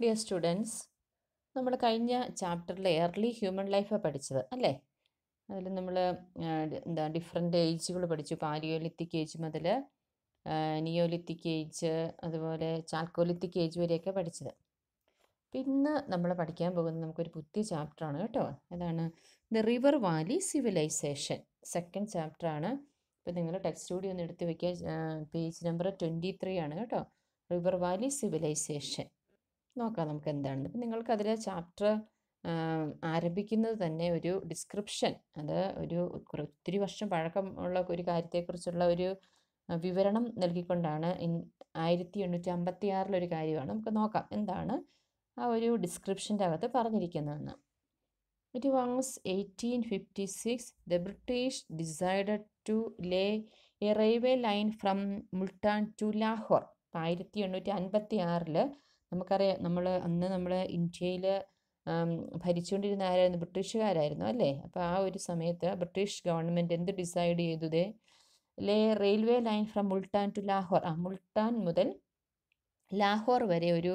Dear students, നമ്മൾ കഴിഞ്ഞ ചാപ്റ്ററിൽ എർലി ഹ്യൂമൻ ലൈഫാണ് പഠിച്ചത് അല്ലേ? അതിൽ നമ്മൾ ഡിഫറെൻ്റ് ഏജുകൾ പഠിച്ചു. പാലിയോലിത്തിക് ഏജ് മുതൽ നിയോലിത്തിക് ഏജ്, അതുപോലെ ചാൽക്കോലിത്തിക് ഏജ് വരെയൊക്കെ പഠിച്ചത്. ഇന്ന് നമ്മൾ പഠിക്കാൻ പോകുന്നത് നമുക്കൊരു പുതിയ ചാപ്റ്ററാണ് കേട്ടോ. അതാണ് the river valley civilisation. Second ചാപ്റ്ററാണ്. ഇപ്പോൾ നിങ്ങൾ ടെക്സ്റ്റ് കൂടി ഒന്ന് എടുത്ത് വയ്ക്കുക. പേജ് നമ്പർ 23 ആണ് കേട്ടോ. River valley civilisation. നോക്കാം നമുക്ക് എന്താണെന്ന്. ഇപ്പം നിങ്ങൾക്ക് അതിലെ ചാപ്റ്റർ ആരംഭിക്കുന്നത് തന്നെ ഒരു ഡിസ്ക്രിപ്ഷൻ, അത് ഒത്തിരി വർഷം പഴക്കമുള്ള ഒരു കാര്യത്തെക്കുറിച്ചുള്ള ഒരു വിവരണം നൽകിക്കൊണ്ടാണ്. 1856 കാര്യമാണ്. നമുക്ക് നോക്കാം എന്താണ് ആ ഒരു ഡിസ്ക്രിപ്ഷൻ്റെ അകത്ത് പറഞ്ഞിരിക്കുന്നതെന്ന്. It was 1856 the British decided to lay a railway line from Multan to Lahore. 1856 നമുക്കറിയാം, നമ്മൾ ഇന്ത്യയിൽ ഭരിച്ചുകൊണ്ടിരുന്ന ആരായിരുന്നു? ബ്രിട്ടീഷുകാരായിരുന്നു അല്ലേ? അപ്പോൾ ആ ഒരു സമയത്ത് ബ്രിട്ടീഷ് ഗവൺമെൻറ് എന്ത് ഡിസൈഡ് ചെയ്തു? Lay railway line from Multan to Lahore. Multan മുതൽ ലാഹോർ വരെ ഒരു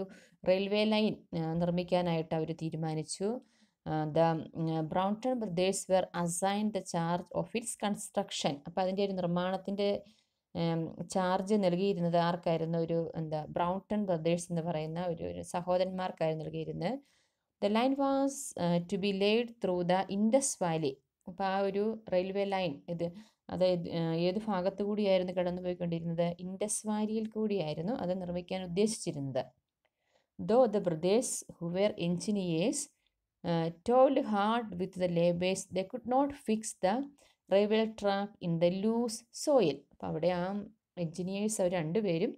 റെയിൽവേ ലൈൻ നിർമ്മിക്കാനായിട്ട് അവർ തീരുമാനിച്ചു. The Brunton brothers were assign the charge of its construction. അപ്പോൾ അതിൻ്റെ ഒരു നിർമ്മാണത്തിൻ്റെ ചാർജ് നൽകിയിരുന്നത് ആർക്കായിരുന്നു? ബ്രൗൺടൺ ബ്രദേഴ്സ് എന്ന് പറയുന്ന ഒരു സഹോദരന്മാർക്കായിരുന്നു നൽകിയിരുന്നത്. The line was to be laid through the Indus valley. അപ്പോൾ ആ ഒരു റെയിൽവേ ലൈൻ അതായത് ഏത് ഭാഗത്തു കൂടിയായിരുന്നു കടന്നു പോയിക്കൊണ്ടിരുന്നത്? ഇൻഡസ് വാലിയിൽ കൂടിയായിരുന്നു അത് നിർമ്മിക്കാൻ ഉദ്ദേശിച്ചിരുന്നത്. Though the brothers who were engineers toiled hard with the labours they could not fix the railway track in the loose soil. അപ്പോൾ അവിടെ ആ എഞ്ചിനീയേഴ്സ് അവർ രണ്ടുപേരും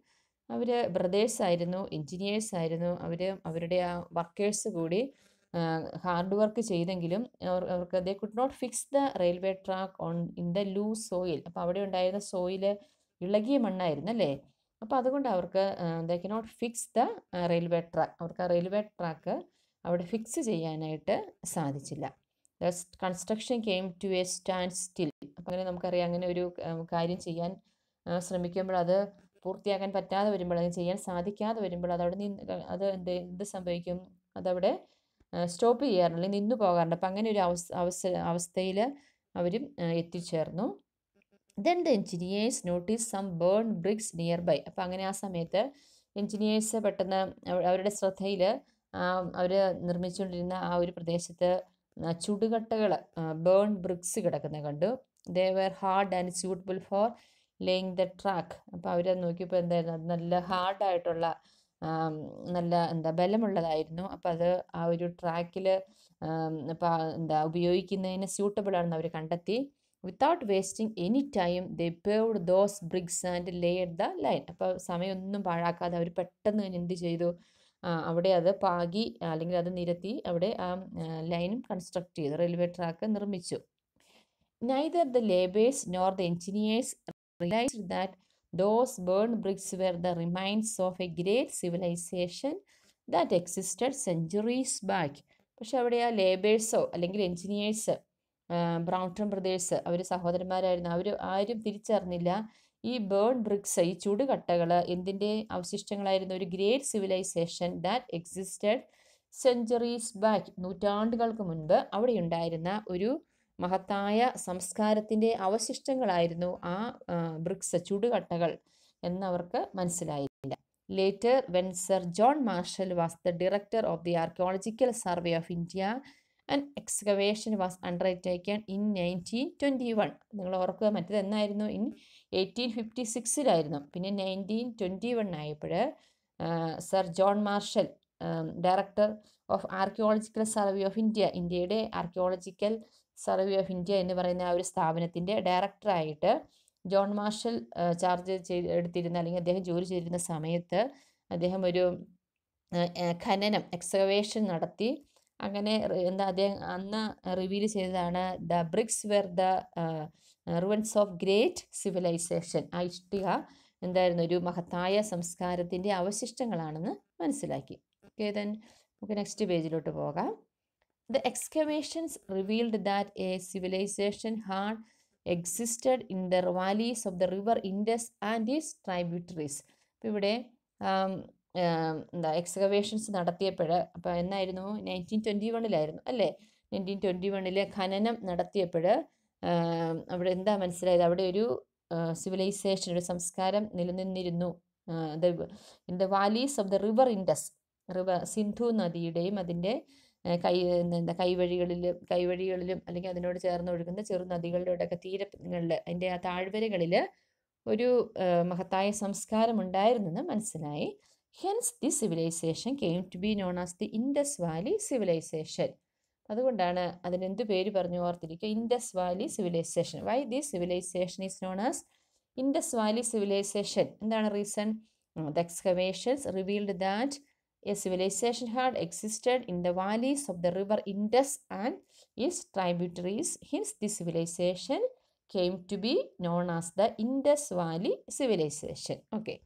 ബ്രദേഴ്സ് ആയിരുന്നു, എഞ്ചിനീയേഴ്സ് ആയിരുന്നു. അവരുടെ ആ വർക്കേഴ്സ് കൂടി ഹാർഡ് വർക്ക് ചെയ്തെങ്കിലും അവർക്ക് they could not fix the railway track in the loose soil. അപ്പോൾ അവിടെ ഉണ്ടായിരുന്ന സോയിൽ ഇളകിയ മണ്ണായിരുന്നു അല്ലേ? അപ്പോൾ അതുകൊണ്ട് അവർക്ക് they cannot fix the railway track. അവർക്ക് ആ റെയിൽവേ ട്രാക്ക് അവിടെ ഫിക്സ് ചെയ്യാനായിട്ട് സാധിച്ചില്ല. Construction came to a standstill. അപ്പം അങ്ങനെ നമുക്കറിയാം, അങ്ങനെ ഒരു കാര്യം ചെയ്യാൻ ശ്രമിക്കുമ്പോൾ അത് പൂർത്തിയാക്കാൻ പറ്റാതെ വരുമ്പോൾ, അത് ചെയ്യാൻ സാധിക്കാതെ വരുമ്പോൾ എന്ത് സംഭവിക്കും? അതവിടെ സ്റ്റോപ്പ് ചെയ്യാറുണ്ട്, അല്ലെങ്കിൽ നിന്നു പോകാറുണ്ട്. അപ്പം അങ്ങനെ ഒരു അവസ്ഥയിൽ അവരും എത്തിച്ചേർന്നു. Then the engineers notice some burn bricks nearby. അപ്പം അങ്ങനെ ആ സമയത്ത് എഞ്ചിനീയേഴ്സ് പെട്ടെന്ന് അവരുടെ ശ്രദ്ധയിൽ അവർ നിർമ്മിച്ചുകൊണ്ടിരുന്ന ആ ഒരു പ്രദേശത്ത് ചുടുകട്ടകൾ, ബേൺ ബ്രിക്സ് കിടക്കുന്നത് കണ്ടു. They were hard and suitable for laying the track. അപ്പോൾ അവർ നോക്കിയപ്പോൾ എന്തായിരുന്നു? അത് നല്ല ഹാർഡായിട്ടുള്ള, നല്ല ബലമുള്ളതായിരുന്നു. അപ്പോൾ അത് ആ ഒരു ട്രാക്കിൽ ഉപയോഗിക്കുന്നതിന് സ്യൂട്ടബിൾ ആണെന്ന് അവർ കണ്ടെത്തി. Without wasting any time they paved those BRICS and laid the line. അപ്പോൾ സമയമൊന്നും പാഴാക്കാതെ അവർ പെട്ടെന്ന് തന്നെ എന്ത് ചെയ്തു? അവിടെ അത് പാകി, അല്ലെങ്കിൽ അത് നിരത്തി അവിടെ ആ ലൈനും കൺസ്ട്രക്ട് ചെയ്തു, റെയിൽവേ ട്രാക്ക് നിർമ്മിച്ചു. Neither the laborers nor the engineers realized that those burned bricks were the remains of a great civilization that existed centuries back. പക്ഷെ അവിടെ ആ ലേബേഴ്സോ അല്ലെങ്കിൽ എഞ്ചിനീയേഴ്സ്, ബ്രൗൺടൺ ബ്രദേഴ്സ്, അവർ സഹോദരന്മാരായിരുന്നു, അവർ ആരും തിരിച്ചറിഞ്ഞില്ല ഈ ബേൺ ബ്രിക്സ്, ഈ ചുടുകട്ടകൾ എന്തിൻ്റെ അവശിഷ്ടങ്ങളായിരുന്നു? ഒരു great civilisation that existed centuries back. നൂറ്റാണ്ടുകൾക്ക് മുൻപ് അവിടെ ഉണ്ടായിരുന്ന ഒരു മഹത്തായ സംസ്കാരത്തിൻ്റെ അവശിഷ്ടങ്ങളായിരുന്നു ആ ബ്രിക്സ്, ചുടുകട്ടകൾ എന്നവർക്ക് മനസ്സിലായില്ല. Later when sir John marshal was the director of the archaeological survey of India and excavation was undertaken in 1921. നിങ്ങൾ ഓർക്കുക, മറ്റേത് എന്നായിരുന്നു? ഇൻ 1856 പിന്നെ 1921 ആയപ്പോൾ sir John marshal, director of archaeological survey of India, ഇന്ത്യയുടെ ആർക്കിയോളജിക്കൽ സർവേ ഓഫ് ഇന്ത്യ എന്ന് പറയുന്ന ആ ഒരു സ്ഥാപനത്തിൻ്റെ ഡയറക്ടറായിട്ട് ജോൺ മാർഷൽ ചാർജ് എടുത്തിരുന്ന, അല്ലെങ്കിൽ അദ്ദേഹം ജോലി ചെയ്തിരുന്ന സമയത്ത് അദ്ദേഹം ഒരു ഖനനം, എക്സ്കവേഷൻ നടത്തി. അങ്ങനെ അദ്ദേഹം അന്ന് റിവീൽ ചെയ്തതാണ് the bricks were the ruins of great civilisation. ആ ഇഷ്ടിക എന്തായിരുന്നു? ഒരു മഹത്തായ സംസ്കാരത്തിൻ്റെ അവശിഷ്ടങ്ങളാണെന്ന് മനസ്സിലാക്കി. ഓക്കെ, ദെൻ നമുക്ക് നെക്സ്റ്റ് പേജിലോട്ട് പോകാം. The excavations revealed that a civilization had existed in the valleys of the river Indus and its tributaries. അപ്പോൾ ഇവിടെ എന്താ എക്സ്കവേഷൻസ് നടത്തിയപ്പോൾ, അപ്പോൾ എന്നായിരുന്നു 1921 അല്ലേ? 1921 ഖനനം നടത്തിയപ്പോൾ അവിടെ എന്താ മനസ്സിലായത്? അവിടെ ഒരു സിവിലൈസേഷൻ, ഒരു സംസ്കാരം നിലനിന്നിരുന്നു. In the valleys of the river Indus, Sindhu നദിയുടെയും അതിൻ്റെ കൈവഴികളിലും അല്ലെങ്കിൽ അതിനോട് ചേർന്ന് ഒഴുകുന്ന ചെറു നദികളുടെയൊക്കെ തീരങ്ങളിൽ, അതിൻ്റെ ആ താഴ്വരകളിൽ ഒരു മഹത്തായ സംസ്കാരം ഉണ്ടായിരുന്നെന്ന് മനസ്സിലായി. Hence the civilisation came to be known as the Indus Valley civilisation. അതുകൊണ്ടാണ് അതിനെന്ത് പേര് പറഞ്ഞു ഓർത്തിരിക്കുക? Indus Valley civilisation. Why the civilisation is known as Indus Valley civilisation? എന്താണ് reason? The excavations revealed that a civilization had existed in the valleys of the river Indus and its tributaries. Hence, the civilization came to be known as the Indus Valley Civilization. Okay.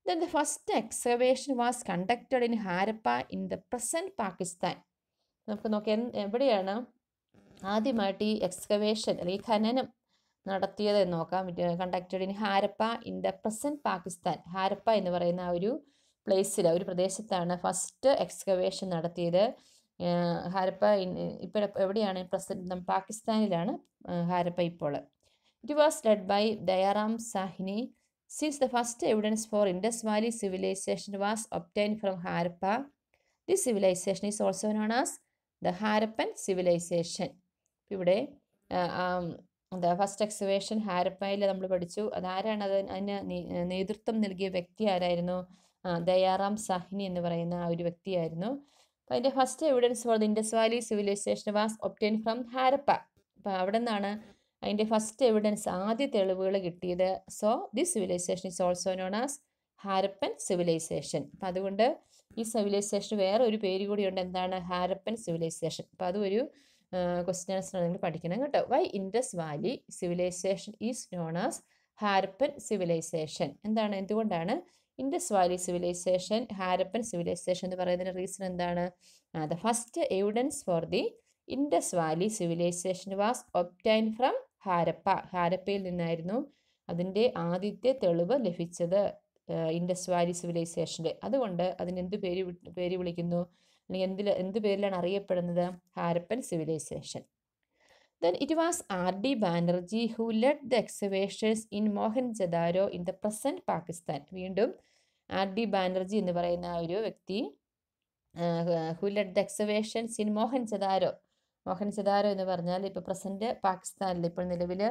Then the first excavation was conducted in Harappa in the present Pakistan. നമുക്ക് നോക്കാം എവിടെയാണ് ആദ്യമായിട്ട് ഈ excavation അല്ലെങ്കിൽ ഖനനം നടത്തിയത് എന്ന് നോക്കാം. Conducted in Harappa in the present Pakistan. Harappa എന്ന് പറയുന്ന ആ ഒരു പ്ലേസിൽ, ഒരു പ്രദേശത്താണ് ഫസ്റ്റ് എക്സ്കവേഷൻ നടത്തിയത്. ഹാരപ്പ ഇപ്പോൾ എവിടെയാണ്? പ്രസന്റ് പാകിസ്ഥാനിലാണ് ഹാരപ്പ ഇപ്പോൾ. It was led by Dayaram Sahni. Since the first evidence for Indus Valley civilisation was obtain from Harappa, this civilisation is also known as the Harappan civilisation. ഇവിടെ എന്താ ഫസ്റ്റ് എക്സ്കവേഷൻ ഹാരപ്പയിൽ നമ്മൾ പഠിച്ചു. അതാരാണ്? അതിന് നേതൃത്വം നൽകിയ വ്യക്തി ആരായിരുന്നു? ദയാറാം സാഹ്നി എന്ന് പറയുന്ന ആ ഒരു വ്യക്തിയായിരുന്നു. അപ്പോൾ അതിൻ്റെ first evidence for the Indus Valley civilisation was obtain from Harappa. അപ്പോൾ അവിടെ നിന്നാണ് അതിൻ്റെ ഫസ്റ്റ് എവിഡൻസ്, ആദ്യ തെളിവുകൾ കിട്ടിയത്. So this civilisation is also known as Harappan civilisation. അപ്പം അതുകൊണ്ട് ഈ സിവിലൈസേഷന് വേറെ ഒരു പേര് കൂടിയുണ്ട്. എന്താണ്? ഹാരപ്പൻ സിവിലൈസേഷൻ. അപ്പോൾ അതും ഒരു ക്വസ്റ്റ്യൻ ആൻസർ നിങ്ങൾ പഠിക്കണം കേട്ടോ. Why Indus Valley civilisation is known as Harappan civilisation? എന്താണ്, എന്തുകൊണ്ടാണ് Indus Valley civilisation Harappan civilisation എന്ന് പറയുന്നതിന് റീസൺ എന്താണ്? The first evidence for the Indus Valley civilisation was obtain from Harappa. ഹാരപ്പയിൽ നിന്നായിരുന്നു അതിൻ്റെ ആദ്യത്തെ തെളിവ് ലഭിച്ചത് ഇൻഡസ് വാലി സിവിലൈസേഷൻ്റെ. അതുകൊണ്ട് അതിനെന്ത് പേര് വിളിക്കുന്നു, അല്ലെങ്കിൽ എന്ത് പേരിലാണ് അറിയപ്പെടുന്നത്? Harappan civilisation. Then it was R.D. Banerjee who led the excavations in Mohenjo-daro in the present Pakistan. വീണ്ടും R.D. ബാനർജി എന്ന് പറയുന്ന ഒരു വ്യക്തി who led the excavations in Mohenjo-daro. Mohenjo-daro എന്ന് പറഞ്ഞാൽ ഇപ്പോൾ പ്രസൻറ്റ് പാകിസ്ഥാനിൽ, ഇപ്പോൾ നിലവിൽ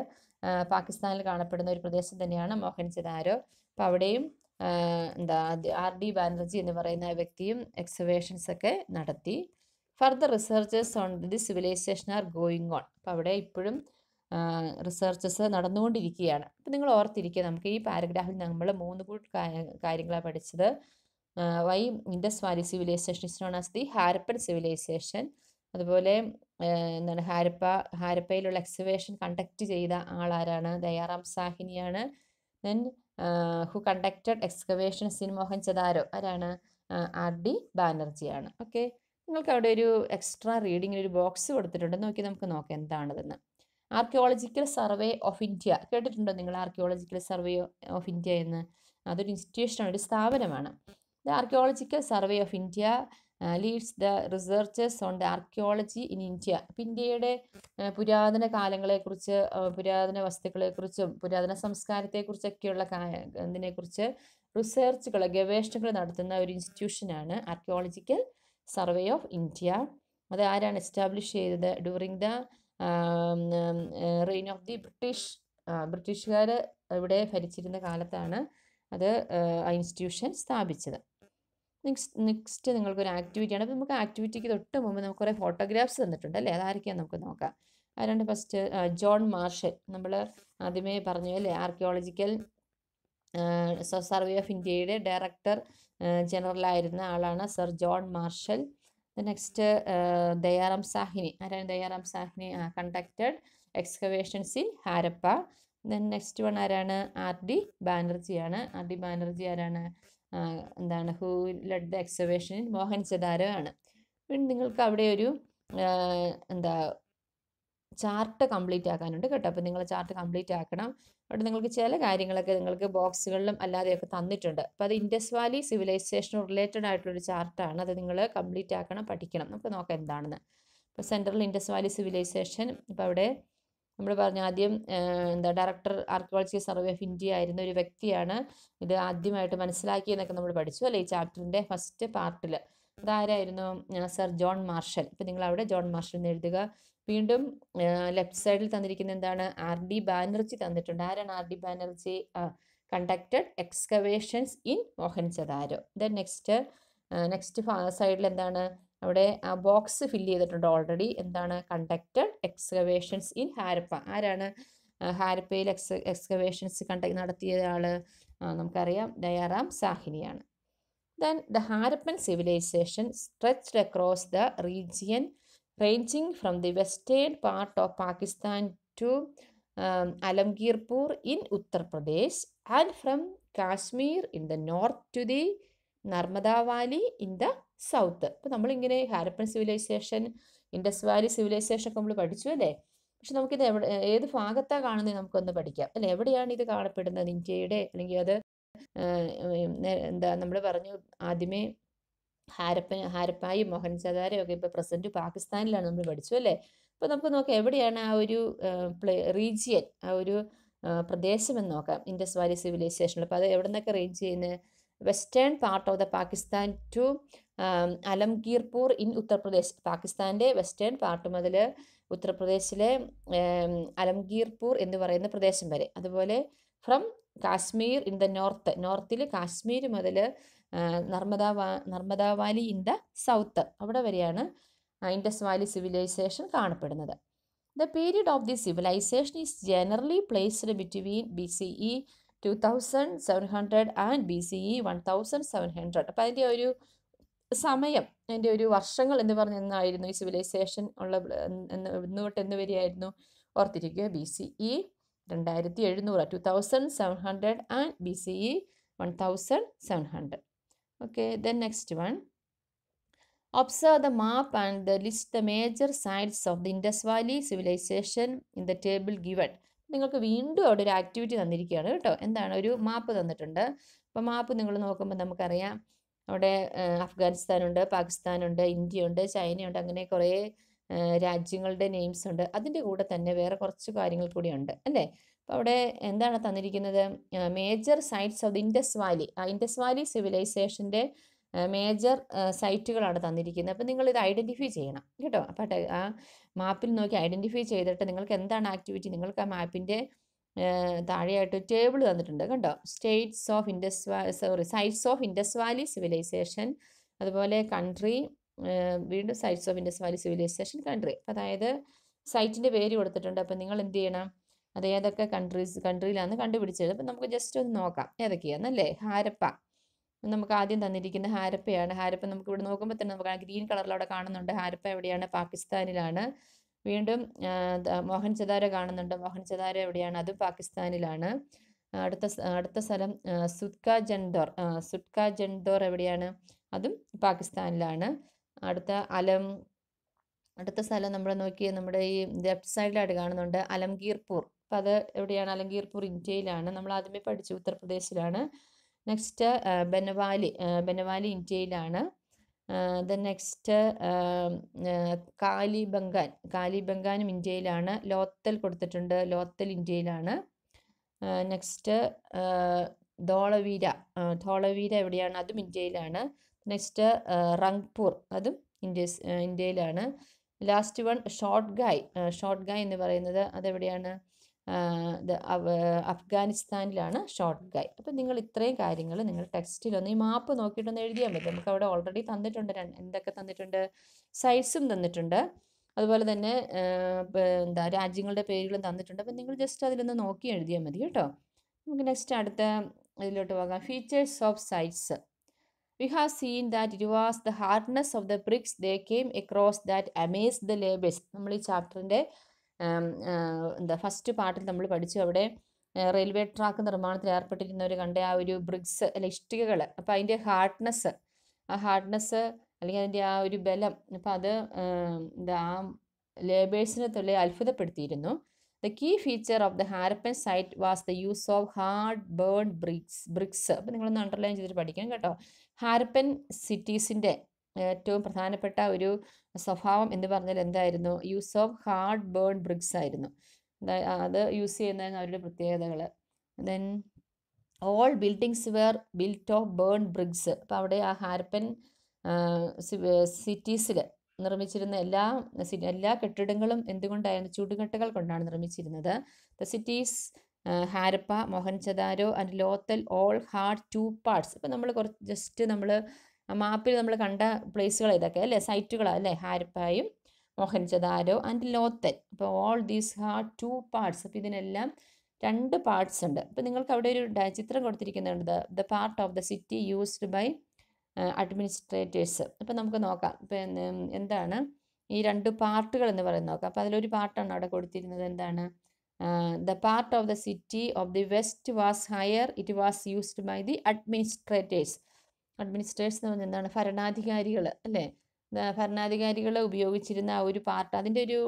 പാകിസ്ഥാനിൽ കാണപ്പെടുന്ന ഒരു പ്രദേശം തന്നെയാണ് മോഹൻജദാരോ. അപ്പോൾ അവിടെയും R.D. ബാനർജി എന്ന് പറയുന്ന വ്യക്തിയും എക്സ്കവേഷൻസ് ഒക്കെ നടത്തി. Further researchers on the civilisation are going on. അപ്പോൾ അവിടെ ഇപ്പോഴും റിസർച്ചസ് നടന്നുകൊണ്ടിരിക്കുകയാണ്. അപ്പോൾ നിങ്ങൾ ഓർത്തിരിക്കുക, നമുക്ക് ഈ പാരഗ്രാഫിൽ നമ്മൾ 3 കാര്യങ്ങളാണ് പഠിച്ചത്. Why Indus Valley civilisation is known as the Harappan civilisation. അതുപോലെ എന്താണ് ഹാരപ്പയിലുള്ള എക്സ്കവേഷൻ കണ്ടക്ട് ചെയ്ത ആളാരാണ്? ദയാറാം സാഹിനിയാണ്. Then who conducted excavations in Mohenjodaro ആരാണ്? R.D. ബാനർജിയാണ്. ഓക്കെ, നിങ്ങൾക്ക് അവിടെ ഒരു എക്സ്ട്രാ റീഡിങ്ങിന് ഒരു ബോക്സ് കൊടുത്തിട്ടുണ്ട്. നോക്കി നമുക്ക് നോക്കാം എന്താണതെന്ന്. ആർക്കിയോളജിക്കൽ സർവേ ഓഫ് ഇന്ത്യ കേട്ടിട്ടുണ്ടോ നിങ്ങൾ? ആർക്കിയോളജിക്കൽ സർവേ ഓഫ് ഇന്ത്യ എന്ന് അതൊരു ഇൻസ്റ്റിറ്റ്യൂഷനാണ്, ഒരു സ്ഥാപനമാണ്. The archaeological survey of India Leeds the researchers on the archaeology in India. അപ്പം ഇന്ത്യയുടെ പുരാതന കാലങ്ങളെക്കുറിച്ച്, പുരാതന വസ്തുക്കളെക്കുറിച്ചും പുരാതന സംസ്കാരത്തെക്കുറിച്ചൊക്കെയുള്ള ഇതിനെക്കുറിച്ച് റിസർച്ചുകൾ, ഗവേഷണങ്ങൾ നടത്തുന്ന ഒരു ഇൻസ്റ്റിറ്റ്യൂഷനാണ് ആർക്കിയോളജിക്കൽ സർവേ ഓഫ് ഇന്ത്യ. അത് ആരാണ് എസ്റ്റാബ്ലിഷ് ചെയ്തത്? During the reign of the ബ്രിട്ടീഷുകാർ ഇവിടെ ഭരിച്ചിരുന്ന കാലത്താണ് അത് ആ ഇൻസ്റ്റിറ്റ്യൂഷൻ സ്ഥാപിച്ചത്. നെക്സ്റ്റ് നിങ്ങൾക്കൊരു ആക്ടിവിറ്റിയാണ്. അപ്പോൾ നമുക്ക് ആക്ടിവിറ്റിക്ക് തൊട്ട് മുമ്പ് നമുക്ക് കുറേ ഫോട്ടോഗ്രാഫ്സ് തന്നിട്ടുണ്ട് അല്ലേ? അതായിരിക്കാം നമുക്ക് നോക്കാം. ആരാണ്ട് ഫസ്റ്റ്? John marshal. നമ്മൾ ആദ്യമേ പറഞ്ഞു അല്ലേ, ആർക്കിയോളജിക്കൽ സർവേ ഓഫ് ഇന്ത്യയുടെ ഡയറക്ടർ ജനറലായിരുന്ന ആളാണ് sir John Marshall. Next Dayaram Sahni. ആരാണ് Dayaram Sahni? Conducted excavations in Harappa. Then next one ആരാണ്? R.D. ബാനർജിയാണ്. R.D. ബാനർജി ആരാണ്? എന്താണ്? Who led the excavation in Mohenjodaro ആണ്. പിന്നെ നിങ്ങൾക്ക് അവിടെ ഒരു ചാർട്ട് കംപ്ലീറ്റ് ആക്കാനുണ്ട് കേട്ടോ. അപ്പോൾ നിങ്ങൾ ചാർട്ട് കംപ്ലീറ്റ് ആക്കണം. അവിടെ നിങ്ങൾക്ക് ചില കാര്യങ്ങളൊക്കെ നിങ്ങൾക്ക് ബോക്സുകളിലും അല്ലാതെയൊക്കെ തന്നിട്ടുണ്ട്. അപ്പോൾ അത് ഇൻഡസ് വാലി സിവിലൈസേഷനും റിലേറ്റഡ് ആയിട്ടുള്ളൊരു ചാർട്ടാണ്. അത് നിങ്ങൾ കംപ്ലീറ്റ് ആക്കണം, പഠിക്കണം. നമുക്ക് നോക്കാം എന്താണെന്ന്. ഇപ്പോൾ സെൻട്രൽ ഇൻഡസ് വാലി സിവിലൈസേഷൻ, ഇപ്പോൾ അവിടെ നമ്മൾ പറഞ്ഞ ആദ്യം director archaeology survey of India ആയിരുന്ന ഒരു വ്യക്തിയാണ് ഇത് ആദ്യമായിട്ട് മനസ്സിലാക്കിയെന്നൊക്കെ നമ്മൾ പഠിച്ചു അല്ലേ, ഈ ചാപ്റ്ററിൻ്റെ ഫസ്റ്റ് പാർട്ടിൽ. അതാരായിരുന്നു? Sir John Marshall. ഇപ്പം നിങ്ങൾ അവിടെ ജോൺ മാർഷൽ എന്ന് എഴുതുക. വീണ്ടും ലെഫ്റ്റ് സൈഡിൽ തന്നിരിക്കുന്ന എന്താണ്? ആർ ഡി ബാനർജി തന്നിട്ടുണ്ട്. ആരാണ് R D Banerjee? Conducted excavations in Mohenjodaro. Then next സൈഡിൽ എന്താണ്? അവിടെ ആ ബോക്സ് ഫില്ല് ചെയ്തിട്ടുണ്ട് ഓൾറെഡി. എന്താണ്? Conducted excavations in Harappa. ആരാണ് ഹാരപ്പയിൽ എക്സ്കവേഷൻസ് നടത്തിയ ആൾ? നമുക്കറിയാം, Dayaram സാഹിനിയാണ്. Then the Harappan civilization stretched across the region ranging from the western part of Pakistan to Alamgirpur in Uttar Pradesh and from Kashmir in the north to the Narmada Valley in the south. അപ്പോൾ നമ്മളിങ്ങനെ Harappan civilisation, Indus Valley civilisation ഒക്കെ നമ്മൾ പഠിച്ചു അല്ലേ. പക്ഷെ നമുക്കിത് ഏത് ഭാഗത്താണ് കാണുന്നത് നമുക്കൊന്ന് പഠിക്കാം അല്ലേ. എവിടെയാണ് ഇത് കാണപ്പെടുന്നത്? ഇന്ത്യയുടെ, അല്ലെങ്കിൽ അത് എന്താ നമ്മൾ പറഞ്ഞു ആദ്യമേ ഹാരപ്പായും മൊഹൻജദാരോ ഒക്കെ ഇപ്പോൾ പ്രസന്റ് പാകിസ്ഥാനിലാണ് നമ്മൾ പഠിച്ചു അല്ലേ. അപ്പോൾ നമുക്ക് നോക്കാം എവിടെയാണ് ആ ഒരു റീജിയൻ, ആ ഒരു പ്രദേശം എന്ന് നോക്കാം ഇൻഡസ് വാലി സിവിലൈസേഷനിൽ. അപ്പോൾ അത് എവിടെ നിന്നൊക്കെ റേഞ്ച് ചെയ്യുന്നത്? Western part of the Pakistan to Alamgirpur in Uttar Pradesh. പാകിസ്ഥാൻ്റെ വെസ്റ്റേൺ പാർട്ട് മുതൽ ഉത്തർപ്രദേശിലെ അലംഗീർപൂർ എന്ന് പറയുന്ന പ്രദേശം വരെ. അതുപോലെ ഫ്രം കാശ്മീർ ഇൻ ദ നോർത്തിൽ കാശ്മീർ മുതൽ Narmada valley in the south, അവിടെ വരെയാണ് ഇൻഡസ് വാലി സിവിലൈസേഷൻ കാണപ്പെടുന്നത്. The period of the civilisation is generally placed between BCE 2700 and BCE 1700. അപ്പം അതിൻ്റെ ഒരു സമയം, അതിൻ്റെ ഒരു വർഷങ്ങൾ എന്ന് പറഞ്ഞ എന്നായിരുന്നു ഈ സിവിലൈസേഷൻ ഉള്ള എന്ന് തൊട്ട് എന്ന് വരെയായിരുന്നു? ഓർത്തിരിക്കുക, BCE 2700, 2700 and BCE 1700. Okay, then next one. Observe the map and list the major sites of the Indus Valley civilization in the table given. നിങ്ങൾക്ക് വീണ്ടും അവിടെ ഒരു ആക്ടിവിറ്റി തന്നിരിക്കുകയാണ് കേട്ടോ. എന്താണ്? ഒരു മാപ്പ് തന്നിട്ടുണ്ട്. അപ്പോൾ മാപ്പ് നിങ്ങൾ നോക്കുമ്പോൾ നമുക്കറിയാം അവിടെ അഫ്ഗാനിസ്ഥാനുണ്ട്, പാകിസ്ഥാനുണ്ട്, ഇന്ത്യയുണ്ട്, ചൈനയുണ്ട്, അങ്ങനെ കുറേ രാജ്യങ്ങളുടെ നെയിംസ് ഉണ്ട്. അതിൻ്റെ കൂടെ തന്നെ വേറെ കുറച്ച് കാര്യങ്ങൾ കൂടിയുണ്ട് അല്ലേ. അപ്പോൾ അവിടെ എന്താണ് തന്നിരിക്കുന്നത്? Major sites of the Indus Valley. ആ ഇൻഡസ് വാലി സിവിലൈസേഷൻ്റെ മേജർ സൈറ്റുകളാണ് തന്നിരിക്കുന്നത്. അപ്പോൾ നിങ്ങളിത് ഐഡൻറ്റിഫൈ ചെയ്യണം കേട്ടോ. അപ്പോൾ ആ മാപ്പിൽ നോക്കി ഐഡൻറ്റിഫൈ ചെയ്തിട്ട് നിങ്ങൾക്ക് എന്താണ് ആക്ടിവിറ്റി, നിങ്ങൾക്ക് ആ മാപ്പിൻ്റെ താഴെയായിട്ട് ടേബിൾ തന്നിട്ടുണ്ട് കണ്ടോ. Sites of Indus Valley civilisation, അതുപോലെ കൺട്രി, വീണ്ടും sites of Indus Valley civilisation country. അതായത് സൈറ്റിൻ്റെ പേര് കൊടുത്തിട്ടുണ്ട്. അപ്പോൾ നിങ്ങൾ എന്ത് ചെയ്യണം? അത് ഏതൊക്കെ കൺട്രിയിലാണെന്ന് കണ്ടുപിടിച്ചത്. അപ്പോൾ നമുക്ക് ജസ്റ്റ് ഒന്ന് നോക്കാം ഏതൊക്കെയാണെന്നല്ലേ. ഹാരപ്പ നമുക്ക് ആദ്യം തന്നിരിക്കുന്ന ഹാരപ്പയാണ്. ഹാരപ്പ നമുക്ക് ഇവിടെ നോക്കുമ്പോൾ തന്നെ നമുക്ക് ഗ്രീൻ കളറിൽ അവിടെ കാണുന്നുണ്ട്. ഹാരപ്പ എവിടെയാണ്? പാകിസ്ഥാനിലാണ്. വീണ്ടും മോഹൻജദാരോ കാണുന്നുണ്ട്. മോഹൻജദാരോ എവിടെയാണ്? അതും പാകിസ്ഥാനിലാണ്. അടുത്ത സ്ഥലം സുട്ക ജൻഡോർ എവിടെയാണ്? അതും പാകിസ്ഥാനിലാണ്. അടുത്ത സ്ഥലം നമ്മൾ നോക്കിയാൽ നമ്മുടെ ഈ ലെഫ്റ്റ് സൈഡിലായിട്ട് കാണുന്നുണ്ട് അലംഗീർപൂർ. അപ്പോൾ അത് എവിടെയാണ്? അലംഗീർപൂർ ഇന്ത്യയിലാണ്. നമ്മൾ ആദ്യമേ പഠിച്ചു ഉത്തർപ്രദേശിലാണ്. നെക്സ്റ്റ് ബനവാലി ഇന്ത്യയിലാണ്. ദെൻ നെക്സ്റ്റ് കാലിബംഗാനും ഇന്ത്യയിലാണ്. ലോത്തൽ കൊടുത്തിട്ടുണ്ട്, ലോത്തൽ ഇന്ത്യയിലാണ്. നെക്സ്റ്റ് ധോളവീര എവിടെയാണ്? അതും ഇന്ത്യയിലാണ്. നെക്സ്റ്റ് റംഗ്പൂർ, അതും ഇന്ത്യയിലാണ്. ലാസ്റ്റ് വൺ ഷോർട്ട് ഗായ് എന്ന് പറയുന്നത് അതെവിടെയാണ്? അഫ്ഗാനിസ്ഥാനിലാണ് ഷോർട്ട് ഗായ്. അപ്പം നിങ്ങൾ ഇത്രയും കാര്യങ്ങൾ നിങ്ങൾ ടെക്സ്റ്റിലൊന്ന് ഈ മാപ്പ് നോക്കിയിട്ടൊന്ന് എഴുതിയാൽ മതി. നമുക്ക് അവിടെ ഓൾറെഡി തന്നിട്ടുണ്ട്. എന്തൊക്കെ തന്നിട്ടുണ്ട്? സൈറ്റ്സും തന്നിട്ടുണ്ട്, അതുപോലെ തന്നെ രാജ്യങ്ങളുടെ പേരുകളും തന്നിട്ടുണ്ട്. അപ്പം നിങ്ങൾ ജസ്റ്റ് അതിലൊന്ന് നോക്കി എഴുതിയാൽ മതി കേട്ടോ. നമുക്ക് നെക്സ്റ്റ് അടുത്ത ഇതിലോട്ട് പോകാം. Features of sites. We have seen that it was the hardness of the bricks they came across that amazed the labourers. നമ്മൾ ഈ ചാപ്റ്ററിൻ്റെ ഫസ്റ്റ് പാർട്ടിൽ നമ്മൾ പഠിച്ചു. അവിടെ റെയിൽവേ ട്രാക്ക് നിർമ്മാണത്തിൽ ഏർപ്പെട്ടിരുന്നവർ കണ്ട ആ ഒരു ബ്രിക്സ് അല്ലെ, ഇഷ്ടികകൾ. അപ്പോൾ അതിൻ്റെ ഹാർഡ്നെസ് അല്ലെങ്കിൽ അതിൻ്റെ ആ ഒരു ബലം, അപ്പോൾ അത് ലേബേഴ്സിനെ തൊല്ലെ അത്ഭുതപ്പെടുത്തിയിരുന്നു. The key feature of the Harappan site was the use of hard burn bricks. അപ്പോൾ നിങ്ങളൊന്ന് അണ്ടർലൈൻ ചെയ്തിട്ട് പഠിക്കണം കേട്ടോ. ഹാരപ്പൻ സിറ്റീസിൻ്റെ ഏറ്റവും പ്രധാനപ്പെട്ട ഒരു സ്വഭാവം എന്ന് പറഞ്ഞാൽ എന്തായിരുന്നു? Use of hard burn bricks ആയിരുന്നു. അത് യൂസ് ചെയ്യുന്നതിന് അവരുടെ പ്രത്യേകതകൾ. Then all buildings were built of burn bricks. അപ്പോൾ അവിടെ ആ ഹാരപ്പൻ സിറ്റീസിൽ നിർമ്മിച്ചിരുന്ന എല്ലാ കെട്ടിടങ്ങളും എന്തുകൊണ്ടായിരുന്നു? ചുടുകട്ടകൾ കൊണ്ടാണ് നിർമ്മിച്ചിരുന്നത്. The cities Harappa, Mohenjodaro and Lothal all had 2 parts. ഇപ്പം നമ്മൾ ജസ്റ്റ് നമ്മൾ മാപ്പിൽ നമ്മൾ കണ്ട പ്ലേസുകൾ ഇതൊക്കെ അല്ലേ, സൈറ്റുകളാണ് അല്ലേ, ഹാരപ്പായും മൊഹൻജദാരോ ആൻഡ് ലോത്തൽ. അപ്പോൾ ഓൾ ദീസ് ഹാഡ് 2 പാർട്സ്. അപ്പോൾ ഇതിനെല്ലാം 2 പാർട്സ് ഉണ്ട്. അപ്പോൾ നിങ്ങൾക്ക് അവിടെ ഒരു ചിത്രം കൊടുത്തിരിക്കുന്നുണ്ട്, the part of the city used by administrators. അപ്പോൾ നമുക്ക് നോക്കാം ഇപ്പം എന്താണ് ഈ 2 പാർട്ടുകൾ എന്ന് പറയുന്നത് നോക്കാം. അപ്പോൾ അതിലൊരു പാർട്ടാണ് അവിടെ കൊടുത്തിരുന്നത്. എന്താണ്? The part of the city of the west was higher, it was used by the administrators. Administrators എന്ന് പറഞ്ഞാൽ എന്താണ്? ഭരണാധികാരികൾ അല്ലേ. ഭരണാധികാരികൾ ഉപയോഗിച്ചിരുന്ന ആ ഒരു പാർട്ട്, അതിൻ്റെ ഒരു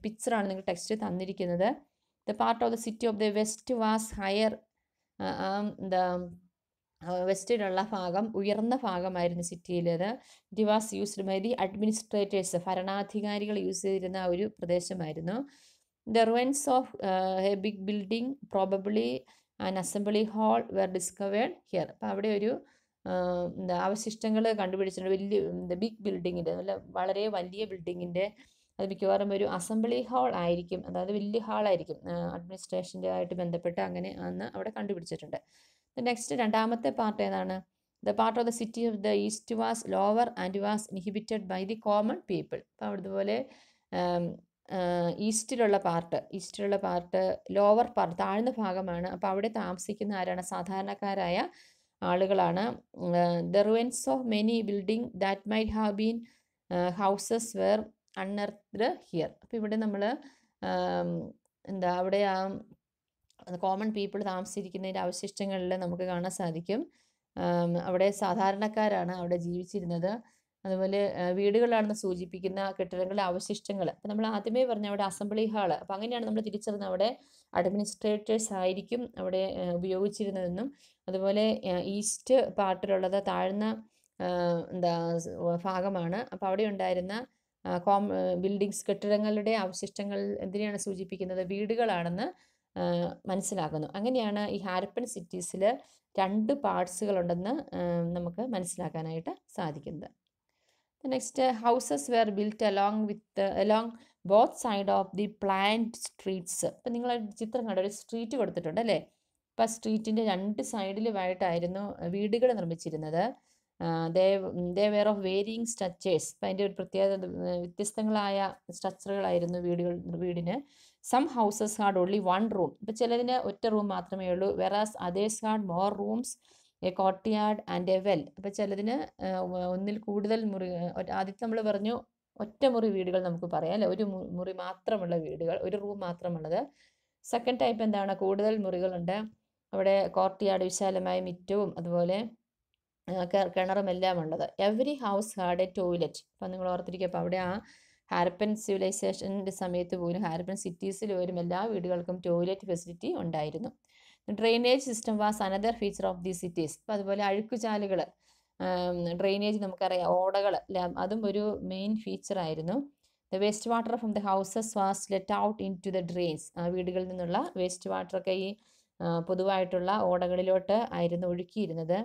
പിക്ചറാണ് നിങ്ങൾ ടെക്സ്റ്റ് തന്നിരിക്കുന്നത്. The part of the city of the west was higher. എന്താ വെസ്റ്റിലുള്ള ഭാഗം ഉയർന്ന ഭാഗമായിരുന്നു സിറ്റിയിലേത്. It was used by the administrators, ഭരണാധികാരികൾ യൂസ് ചെയ്തിരുന്ന ഒരു പ്രദേശമായിരുന്നു. The ruins of a big building probably an assembly hall were discovered here. അപ്പോൾ അവിടെ ഒരു അവശിഷ്ടങ്ങൾ കണ്ടുപിടിച്ചിട്ടുണ്ട്. ബിഗ് ബിൽഡിങ്ങിൻ്റെ, വളരെ വലിയ ബിൽഡിങ്ങിൻ്റെ, അത് മിക്കവാറും ഒരു അസംബ്ലി ഹാൾ ആയിരിക്കും, അതായത് വലിയ ഹാളായിരിക്കും, അഡ്മിനിസ്ട്രേഷൻ്റെ ആയിട്ട് ബന്ധപ്പെട്ട് അങ്ങനെ അന്ന് അവിടെ കണ്ടുപിടിച്ചിട്ടുണ്ട്. നെക്സ്റ്റ് രണ്ടാമത്തെ പാർട്ട് ഏതാണ്? The part of the city of the east was lower and was inhibited by the common people. അപ്പോൾ അതുപോലെ ഈസ്റ്റിലുള്ള പാർട്ട് ലോവർ പാർട്ട്, താഴ്ന്ന ഭാഗമാണ്. അപ്പോൾ അവിടെ താമസിക്കുന്ന ആരാണ്? സാധാരണക്കാരായ ആളുകളാണ്. The ruins of many building that might have been houses were unearthed here. അപ്പോൾ ഇവിടെ നമ്മൾ അവിടെ ആ കോമൺ പീപ്പിൾ താമസിച്ചിരിക്കുന്നതിൻ്റെ അവശിഷ്ടങ്ങളിൽ നമുക്ക് കാണാൻ സാധിക്കും. അവിടെ സാധാരണക്കാരാണ് അവിടെ ജീവിച്ചിരുന്നത്. അതുപോലെ വീടുകളാണെന്ന് സൂചിപ്പിക്കുന്ന കെട്ടിടങ്ങളുടെ അവശിഷ്ടങ്ങൾ. അപ്പോൾ നമ്മൾ ആദ്യമേ പറഞ്ഞ അവിടെ അസംബ്ലി ഹാള്, അപ്പോൾ അങ്ങനെയാണ് നമ്മൾ തിരിച്ചറിഞ്ഞത് അവിടെ അഡ്മിനിസ്ട്രേറ്റേഴ്സ് ആയിരിക്കും അവിടെ ഉപയോഗിച്ചിരുന്നതെന്നും. അതുപോലെ ഈസ്റ്റ് പാർട്ടിലുള്ളത് താഴ്ന്ന ഭാഗമാണ്. അപ്പോൾ അവിടെ ഉണ്ടായിരുന്ന ബിൽഡിങ്സ്, കെട്ടിടങ്ങളുടെ അവശിഷ്ടങ്ങൾ എന്തിനെയാണ് സൂചിപ്പിക്കുന്നത്? വീടുകളാണെന്ന് മനസ്സിലാക്കുന്നു. അങ്ങനെയാണ് ഈ ഹാരപ്പൻ സിറ്റീസിൽ 2 പാർട്സുകളുണ്ടെന്ന് നമുക്ക് മനസ്സിലാക്കാനായിട്ട് സാധിക്കുന്നത്. Next, houses were built along both side of the planned streets. ഇപ്പം നിങ്ങൾ ചിത്രം കണ്ട ഒരു സ്ട്രീറ്റ് കൊടുത്തിട്ടുണ്ട് അല്ലേ. അപ്പം ആ സ്ട്രീറ്റിൻ്റെ 2 സൈഡിലുമായിട്ടായിരുന്നു വീടുകൾ നിർമ്മിച്ചിരുന്നത്. They were of varying structures. അപ്പം അതിൻ്റെ ഒരു പ്രത്യേകത, വ്യത്യസ്തങ്ങളായ സ്ട്രക്ചറുകളായിരുന്നു വീടിന്. Some houses had only 1 room. ഇപ്പോൾ ചിലതിന് ഒറ്റ റൂം മാത്രമേ ഉള്ളൂ. Whereas others had more rooms, a courtyard and a well. അപ്പോൾ ചിലതിന് ഒന്നിൽ കൂടുതൽ മുറി. ആദ്യത്തെ നമ്മൾ പറഞ്ഞു ഒറ്റ മുറി വീടുകൾ നമുക്ക് പറയാം അല്ലേ, ഒരു മുറി മാത്രമുള്ള വീടുകൾ, ഒരു റൂം മാത്രമുള്ളത്. സെക്കൻഡ് ടൈപ്പ് എന്താണ്? കൂടുതൽ മുറികളുണ്ട്. അവിടെ കോർട്ട്യാർഡ്, വിശാലമായ മുറ്റവും അതുപോലെ കിണറും എല്ലാം ഉള്ളത്. Every house had A toilet. അപ്പം നിങ്ങൾ ഓർത്തിരിക്കുക. അപ്പോൾ അവിടെ ആ ഹാരപ്പൻ സിവിലൈസേഷൻ്റെ സമയത്ത് പോലും, ഹാരപ്പൻ സിറ്റീസിൽ പോലും എല്ലാ വീടുകൾക്കും ടോയ്ലറ്റ് ഫെസിലിറ്റി ഉണ്ടായിരുന്നു. Drainage system was another feature of the cities. അപ്പോൾ അതുപോലെ അഴുക്കുചാലുകൾ, ഡ്രെയിനേജ് നമുക്കറിയാം, ഓടകൾ, അതും ഒരു മെയിൻ ഫീച്ചറായിരുന്നു. The waste water from the houses was let out into the drains. ആ വീടുകളിൽ നിന്നുള്ള വേസ്റ്റ് വാട്ടറൊക്കെ ഈ പൊതുവായിട്ടുള്ള ഓടകളിലോട്ട് ആയിരുന്നു ഒഴുക്കിയിരുന്നത്.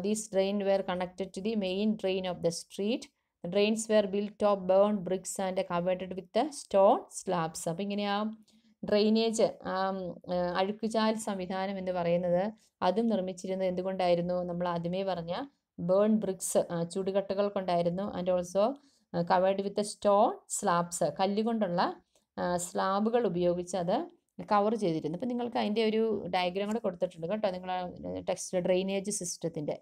These drain were connected to the main drain of the street. Drains were built of burn bricks and covered with stone slabs. അപ്പോൾ ഇങ്ങനെ ആ ഡ്രെയിനേജ്, അഴുക്കുചാൽ സംവിധാനം എന്ന് പറയുന്നത്, അതും നിർമ്മിച്ചിരുന്നത് എന്തുകൊണ്ടായിരുന്നു? നമ്മൾ ആദ്യമേ പറഞ്ഞ ബേൺ ബ്രിക്സ്, ചുടുകട്ടകൾ കൊണ്ടായിരുന്നു. And also covered with stone slabs, കല്ലുകൊണ്ടുള്ള സ്ലാബുകൾ ഉപയോഗിച്ച് അത് കവർ ചെയ്തിരുന്നു. അപ്പം നിങ്ങൾക്ക് അതിൻ്റെ ഒരു ഡയഗ്രാം കൂടെ കൊടുത്തിട്ടുണ്ട് കേട്ടോ നിങ്ങൾ ടെക്സ്റ്റ്, ഡ്രെയിനേജ് സിസ്റ്റത്തിൻ്റെ.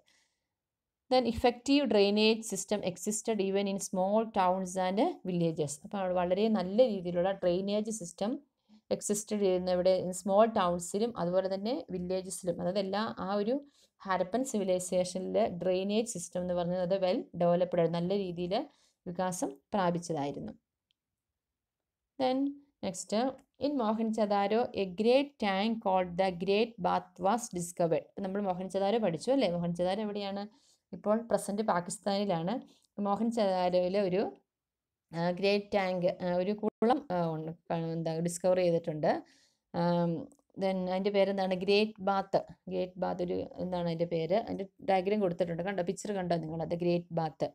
Then effective drainage system existed even in small towns and villages. അപ്പോൾ വളരെ നല്ല രീതിയിലുള്ള ഡ്രെയിനേജ് സിസ്റ്റം എക്സിസ്റ്റഡ് ചെയ്യുന്ന ഇവിടെ സ്മോൾ ടൗൺസിലും അതുപോലെ തന്നെ വില്ലേജസിലും. അതായത് ആ ഒരു ഹാരപ്പൻ സിവിലൈസേഷനിൽ ഡ്രെയിനേജ് സിസ്റ്റം എന്ന് പറഞ്ഞത് അത് വെൽ ഡെവലപ്ഡ്, നല്ല രീതിയിൽ വികാസം പ്രാപിച്ചതായിരുന്നു. Then next in Mohenjodaro a great tank called the great bath was discovered. നമ്മൾ മോഹൻജദാരോ പഠിച്ചു അല്ലേ? മോഹൻജദാരോ എവിടെയാണ്? ഇപ്പോൾ പ്രസൻറ്റ് പാകിസ്ഥാനിലാണ്. മോഹൻജദാരോയിൽ ഒരു ഗ്രേറ്റ് ടാങ്ക്, ഒരു കുളം എന്താ ഡിസ്കവർ ചെയ്തിട്ടുണ്ട്. ദെൻ അതിൻ്റെ പേരെന്താണ്? ഗ്രേറ്റ് ബാത്ത് ഒരു എന്താണ് അതിൻ്റെ പേര്? അതിൻ്റെ ഡയഗ്രാം കൊടുത്തിട്ടുണ്ട്, കണ്ടോ? പിക്ചർ കണ്ടോ നിങ്ങൾ? അത് great bath.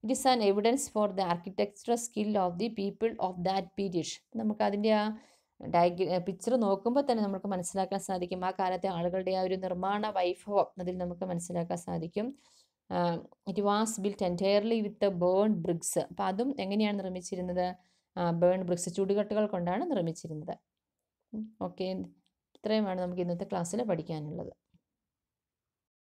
It is an evidence for the architectural skill of the people of that period. നമുക്ക് അതിൻ്റെ ആ പിക്ചർ നോക്കുമ്പോൾ തന്നെ നമുക്ക് മനസ്സിലാക്കാൻ സാധിക്കും ആ കാലത്തെ ആളുകളുടെ ആ ഒരു നിർമ്മാണ വൈഭവം അതിൽ നമുക്ക് മനസ്സിലാക്കാൻ സാധിക്കും. It was built entirely with burn bricks. അപ്പം അതും എങ്ങനെയാണ് നിർമ്മിച്ചിരുന്നത്? ബേൺ ബ്രിക്സ്, ചുടുകട്ടകൾ കൊണ്ടാണ് നിർമ്മിച്ചിരുന്നത്. ഓക്കെ, ഇത്രയുമാണ് നമുക്ക് ഇന്നത്തെ ക്ലാസ്സിൽ പഠിക്കാനുള്ളത്.